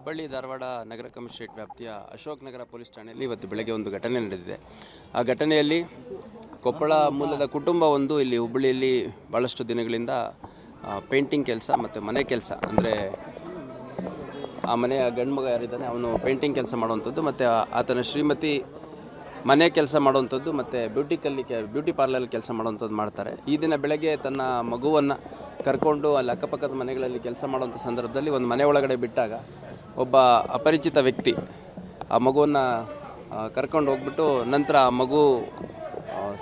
ಹುಬ್ಬಳ್ಳಿ ಧಾರವಾಡ ನಗರ commissionerate ವ್ಯಾಪ್ತಿಯ Ashok Nagar police ಠಾಣೆಯಲ್ಲಿ ಇವತ್ತು ಬೆಳಗ್ಗೆ ಒಂದು ಘಟನೆ ನಡೆದಿದೆ. ಆ ಘಟನೆಯಲ್ಲಿ ಕೊಪ್ಪಳ ಮೂಲದ ಕುಟುಂಬ ಒಂದು ಇಲ್ಲಿ ಹುಬ್ಬಳ್ಳಿಯಲ್ಲಿ ಭಾಳಷ್ಟು ದಿನಗಳಿಂದ ಪೇಂಟಿಂಗ್ ಕೆಲಸ ಮತ್ತು ಮನೆ ಕೆಲಸ, ಅಂದರೆ ಆ ಮನೆಯ ಗಂಡು ಮಗ ಯಾರಿದ್ದಾನೆ ಅವನು ಪೇಂಟಿಂಗ್ ಕೆಲಸ ಮಾಡುವಂಥದ್ದು ಮತ್ತು ಆತನ ಶ್ರೀಮತಿ ಮನೆ ಕೆಲಸ ಮಾಡುವಂಥದ್ದು ಮತ್ತು ಬ್ಯೂಟಿ ಪಾರ್ಲರ್ ಕೆಲಸ ಮಾಡುವಂಥದ್ದು ಮಾಡ್ತಾರೆ. ಈ ದಿನ ಬೆಳಗ್ಗೆ ತನ್ನ ಮಗುವನ್ನು ಕರ್ಕೊಂಡು ಅಲ್ಲಿ ಅಕ್ಕಪಕ್ಕದ ಮನೆಗಳಲ್ಲಿ ಕೆಲಸ ಮಾಡುವಂಥ ಸಂದರ್ಭದಲ್ಲಿ ಒಂದು ಮನೆ ಒಳಗಡೆ ಬಿಟ್ಟಾಗ ಒಬ್ಬ ಅಪರಿಚಿತ ವ್ಯಕ್ತಿ ಆ ಮಗುವನ್ನು ಕರ್ಕೊಂಡು ಹೋಗ್ಬಿಟ್ಟು ನಂತರ ಆ ಮಗು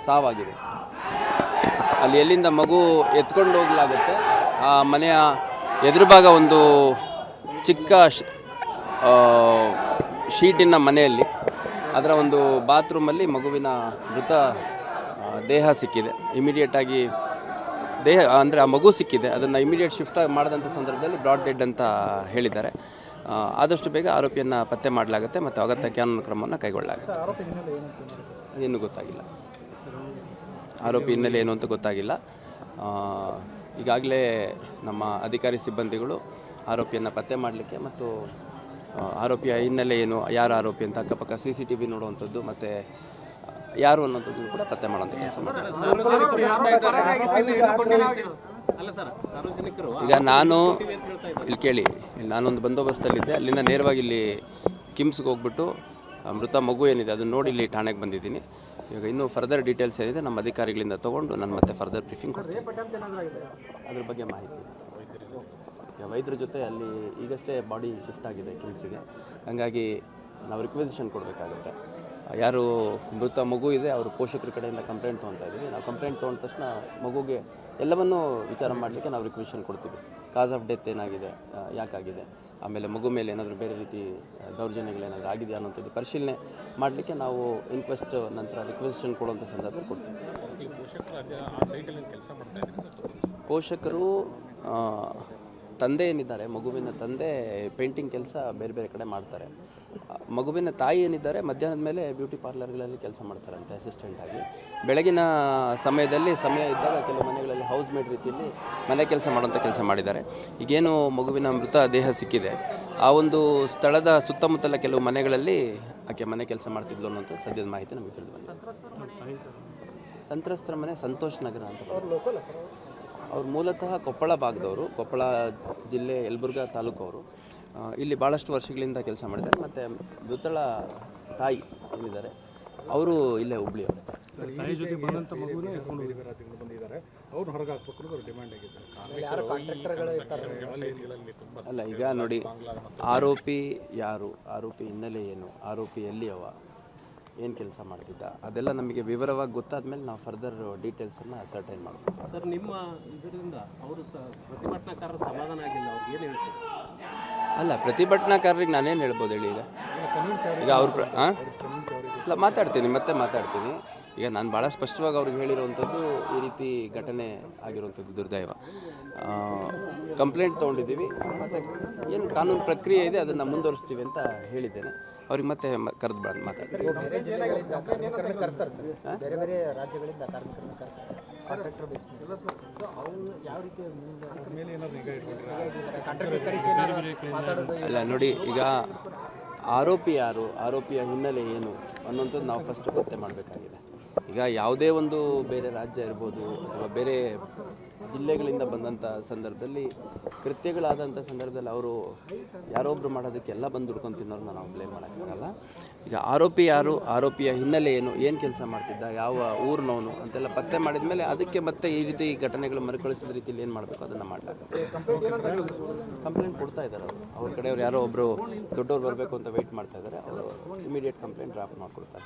ಸಾವಾಗಿದೆ. ಅಲ್ಲಿ ಎಲ್ಲಿಂದ ಮಗು ಎತ್ಕೊಂಡು ಹೋಗಲಾಗುತ್ತೆ, ಆ ಮನೆಯ ಎದುರು ಭಾಗ ಒಂದು ಚಿಕ್ಕ ಶೀಟಿನ ಮನೆಯಲ್ಲಿ ಅದರ ಒಂದು ಬಾತ್ರೂಮಲ್ಲಿ ಮಗುವಿನ ಮೃತ ದೇಹ ಸಿಕ್ಕಿದೆ. ಇಮಿಡಿಯೇಟಾಗಿ ದೇಹ ಅಂದರೆ ಆ ಮಗು ಸಿಕ್ಕಿದೆ, ಅದನ್ನು ಇಮಿಡಿಯೇಟ್ ಶಿಫ್ಟ್ ಮಾಡಿದಂಥ ಸಂದರ್ಭದಲ್ಲಿ ಬ್ರಾಡ್ ಡೆಡ್ ಅಂತ ಹೇಳಿದ್ದಾರೆ. ಆದಷ್ಟು ಬೇಗ ಆರೋಪಿಯನ್ನು ಪತ್ತೆ ಮಾಡಲಾಗುತ್ತೆ ಮತ್ತು ಅಗತ್ಯ ಕಾನೂನು ಕ್ರಮವನ್ನು ಕೈಗೊಳ್ಳಲಾಗುತ್ತೆ. ಇನ್ನೂ ಗೊತ್ತಾಗಿಲ್ಲ, ಆರೋಪಿ ಹಿನ್ನೆಲೆ ಏನು ಅಂತ ಗೊತ್ತಾಗಿಲ್ಲ. ಈಗಾಗಲೇ ನಮ್ಮ ಅಧಿಕಾರಿ ಸಿಬ್ಬಂದಿಗಳು ಆರೋಪಿಯನ್ನು ಪತ್ತೆ ಮಾಡಲಿಕ್ಕೆ ಮತ್ತು ಆರೋಪಿಯ ಹಿನ್ನೆಲೆ ಏನು, ಯಾರು ಆರೋಪಿ ಅಂತ ಅಕ್ಕಪಕ್ಕ CCTV ನೋಡುವಂಥದ್ದು ಮತ್ತು ಯಾರು ಅನ್ನೋಂಥದ್ದು ಕೂಡ ಪತ್ತೆ ಮಾಡುವಂಥ ಕೆಲಸ ಮಾಡ್ತಾರೆ. ಈಗ ನಾನು ಇಲ್ಲಿ ಕೇಳಿ, ಇಲ್ಲಿ ನಾನೊಂದು ಬಂದೋಬಸ್ತಲ್ಲಿದ್ದೆ, ಅಲ್ಲಿಂದ ನೇರವಾಗಿ ಇಲ್ಲಿ ಕಿಮ್ಸ್ಗೆ ಹೋಗ್ಬಿಟ್ಟು ಮೃತ ಮಗು ಏನಿದೆ ಅದನ್ನು ನೋಡಿ ಇಲ್ಲಿ ಠಾಣೆಗೆ ಬಂದಿದ್ದೀನಿ. ಇವಾಗ ಇನ್ನೂ ಫರ್ದರ್ ಡೀಟೇಲ್ಸ್ ಏನಿದೆ ನಮ್ಮ ಅಧಿಕಾರಿಗಳಿಂದ ತೊಗೊಂಡು ನಾನು ಮತ್ತೆ ಫರ್ದರ್ ಬ್ರೀಫಿಂಗ್ ಕೊಡ್ತೀನಿ. ಅದ್ರ ಬಗ್ಗೆ ಮಾಹಿತಿ ವೈದ್ಯರ ಜೊತೆ ಅಲ್ಲಿ ಈಗಷ್ಟೇ ಬಾಡಿ ಶಿಫ್ಟ್ ಆಗಿದೆ ಕಿಮ್ಸ್ಗೆ, ಹಾಗಾಗಿ ನಾವು ರಿಕ್ವೆಸಿಷನ್ ಕೊಡಬೇಕಾಗುತ್ತೆ. ಯಾರು ಮೃತ ಮಗು ಇದೆ ಅವ್ರ ಪೋಷಕರ ಕಡೆಯಿಂದ ಕಂಪ್ಲೇಂಟ್ ತೊಗೊತಾ ಇದ್ದೀವಿ. ನಾವು ಕಂಪ್ಲೇಂಟ್ ತೊಗೊಂಡ ತಕ್ಷಣ ಮಗುಗೆ ಎಲ್ಲವನ್ನೂ ವಿಚಾರ ಮಾಡಲಿಕ್ಕೆ ನಾವು ರಿಕ್ವೆಸಿಷನ್ ಕೊಡ್ತೀವಿ. ಕಾಸ್ ಆಫ್ ಡೆತ್ ಏನಾಗಿದೆ, ಯಾಕಾಗಿದೆ, ಆಮೇಲೆ ಮಗು ಮೇಲೆ ಏನಾದರೂ ಬೇರೆ ರೀತಿ ದೌರ್ಜನ್ಯಗಳೇನಾದರೂ ಆಗಿದೆಯಾ ಅನ್ನೋಂಥದ್ದು ಪರಿಶೀಲನೆ ಮಾಡಲಿಕ್ಕೆ ನಾವು ಇನ್ಕ್ವೆಸ್ಟ್ ನಂತರ ರಿಕ್ವೆಸಿಷನ್ ಕೊಡುವಂಥ ಸಂದರ್ಭದಲ್ಲಿ ಕೊಡ್ತೀವಿ. ಪೋಷಕರು ತಂದೆ ಏನಿದ್ದಾರೆ, ಮಗುವಿನ ತಂದೆ ಪೇಂಟಿಂಗ್ ಕೆಲಸ ಬೇರೆ ಬೇರೆ ಕಡೆ ಮಾಡ್ತಾರೆ. ಮಗುವಿನ ತಾಯಿ ಏನಿದ್ದಾರೆ ಮಧ್ಯಾಹ್ನದ ಮೇಲೆ ಬ್ಯೂಟಿ ಪಾರ್ಲರ್ಗಳಲ್ಲಿ ಕೆಲಸ ಮಾಡ್ತಾರಂತೆ ಅಸಿಸ್ಟೆಂಟಾಗಿ. ಬೆಳಗಿನ ಸಮಯದಲ್ಲಿ ಸಮಯ ಇದ್ದಾಗ ಕೆಲವು ಮನೆಗಳಲ್ಲಿ ಹೌಸ್ ಮೇಡ್ ರೀತಿಯಲ್ಲಿ ಮನೆ ಕೆಲಸ ಮಾಡುವಂಥ ಕೆಲಸ ಮಾಡಿದ್ದಾರೆ. ಈಗೇನು ಮಗುವಿನ ಮೃತ ದೇಹ ಸಿಕ್ಕಿದೆ, ಆ ಒಂದು ಸ್ಥಳದ ಸುತ್ತಮುತ್ತಲ ಕೆಲವು ಮನೆಗಳಲ್ಲಿ ಆಕೆ ಮನೆ ಕೆಲಸ ಮಾಡ್ತಿದ್ಲು ಅನ್ನೋಂಥ ಸದ್ಯದ ಮಾಹಿತಿ ನಮಗೆ ತಿಳಿದು ಬಂದಿದೆ. ಸಂತ್ರಸ್ತರ ಮನೆ ಸಂತೋಷ್ ನಗರ ಅಂತ. ಅವ್ರು ಮೂಲತಃ ಕೊಪ್ಪಳ ಭಾಗದವರು, ಕೊಪ್ಪಳ ಜಿಲ್ಲೆ ಯಲಬುರ್ಗಾ ತಾಲೂಕು ಅವರು. ಇಲ್ಲಿ ಭಾಳಷ್ಟು ವರ್ಷಗಳಿಂದ ಕೆಲಸ ಮಾಡಿದ್ದಾರೆ. ಮತ್ತು ಮೃತಳ ತಾಯಿ ಏನಿದ್ದಾರೆ ಅವರು ಇಲ್ಲೇ ಹುಬ್ಳಿಯವರು. ಅಲ್ಲ, ಈಗ ನೋಡಿ, ಆರೋಪಿ ಯಾರು, ಆರೋಪಿ ಹಿನ್ನೆಲೆ ಏನು, ಆರೋಪಿ ಎಲ್ಲಿಯವ, ಏನು ಕೆಲಸ ಮಾಡ್ತಿದ್ದ, ಅದೆಲ್ಲ ನಮಗೆ ವಿವರವಾಗಿ ಗೊತ್ತಾದ ಮೇಲೆ ನಾವು ಫರ್ದರ್ ಡೀಟೇಲ್ಸನ್ನು ಸರ್ಟೈನ್ ಮಾಡ್ತೀವಿ. ಸರ್, ನಿಮ್ಮ ಇದರಿಂದ ಅವರು ಪ್ರತಿಭಟನಾಕಾರರ ಸಮಾಧಾನ ಆಗಿಲ್ಲ, ಅವ್ರಿಗೆ ಏನು ಹೇಳ್ತೀವಿ? ಅಲ್ಲ, ಪ್ರತಿಭಟನಾಕಾರರಿಗೆ ನಾನೇನು ಹೇಳ್ಬೋದು ಹೇಳಿ. ಈಗ ಅವ್ರು ಇಲ್ಲ, ಮತ್ತೆ ಮಾತಾಡ್ತೀನಿ. ಈಗ ನಾನು ಭಾಳ ಸ್ಪಷ್ಟವಾಗಿ ಅವ್ರಿಗೆ ಹೇಳಿರುವಂಥದ್ದು ಈ ರೀತಿ ಘಟನೆ ಆಗಿರುವಂಥದ್ದು ದುರ್ದೈವ. ಕಂಪ್ಲೇಂಟ್ ತೊಗೊಂಡಿದ್ದೀವಿ, ಮತ್ತು ಏನು ಕಾನೂನು ಪ್ರಕ್ರಿಯೆ ಇದೆ ಅದನ್ನು ಮುಂದುವರಿಸ್ತೀವಿ ಅಂತ ಹೇಳಿದ್ದೇನೆ. ಅವ್ರಿಗೆ ಮತ್ತೆ ಕರೆದು ಮಾತಾಡ್ತೀನಿ. ಅಲ್ಲ ನೋಡಿ, ಈಗ ಆರೋಪಿ ಯಾರು, ಆರೋಪಿಯ ಹಿನ್ನೆಲೆ ಏನು ಅನ್ನುವಂಥದ್ದು ನಾವು ಫಸ್ಟ್ ಪತ್ತೆ ಮಾಡಬೇಕಾಗಿದೆ. ಈಗ ಯಾವುದೇ ಒಂದು ಬೇರೆ ರಾಜ್ಯ ಇರ್ಬೋದು ಅಥವಾ ಬೇರೆ ಜಿಲ್ಲೆಗಳಿಂದ ಬಂದಂಥ ಸಂದರ್ಭದಲ್ಲಿ, ಕೃತ್ಯಗಳಾದಂಥ ಸಂದರ್ಭದಲ್ಲಿ ಅವರು ಯಾರೊಬ್ಬರು ಮಾಡೋದಕ್ಕೆ ಎಲ್ಲ ಬಂದು ದುಡ್ಕೊಂಡು ತಿನ್ನೋರನ್ನ ನಾವು ಬ್ಲೇಮ್ ಮಾಡೋಕ್ಕಾಗಲ್ಲ. ಈಗ ಆರೋಪಿ ಯಾರು, ಆರೋಪಿಯ ಹಿನ್ನೆಲೆ ಏನು ಕೆಲಸ ಮಾಡ್ತಿದ್ದ, ಯಾವ ಊರಿನವನು ಅಂತೆಲ್ಲ ಪತ್ತೆ ಮಾಡಿದ ಮೇಲೆ ಅದಕ್ಕೆ ಮತ್ತೆ ಈ ರೀತಿ ಘಟನೆಗಳು ಮರುಕಳಿಸಿದ ರೀತಿಯಲ್ಲಿ ಏನು ಮಾಡಬೇಕು ಅದನ್ನು ಮಾಡಲಾಗುತ್ತೆ. ಕಂಪ್ಲೇಂಟ್ ಕೊಡ್ತಾ ಇದ್ದಾರೆ ಅವ್ರ ಕಡೆಯವ್ರು, ಯಾರೋ ಒಬ್ಬರು ದೊಡ್ಡವ್ರು ಬರಬೇಕು ಅಂತ ವೆಯ್ಟ್ ಮಾಡ್ತಾ ಇದ್ದಾರೆ. ಅವರು ಇಮಿಡಿಯೇಟ್ ಕಂಪ್ಲೇಂಟ್ ಡ್ರಾಫ್ಟ್ ಮಾಡಿಕೊಡ್ತಾರೆ.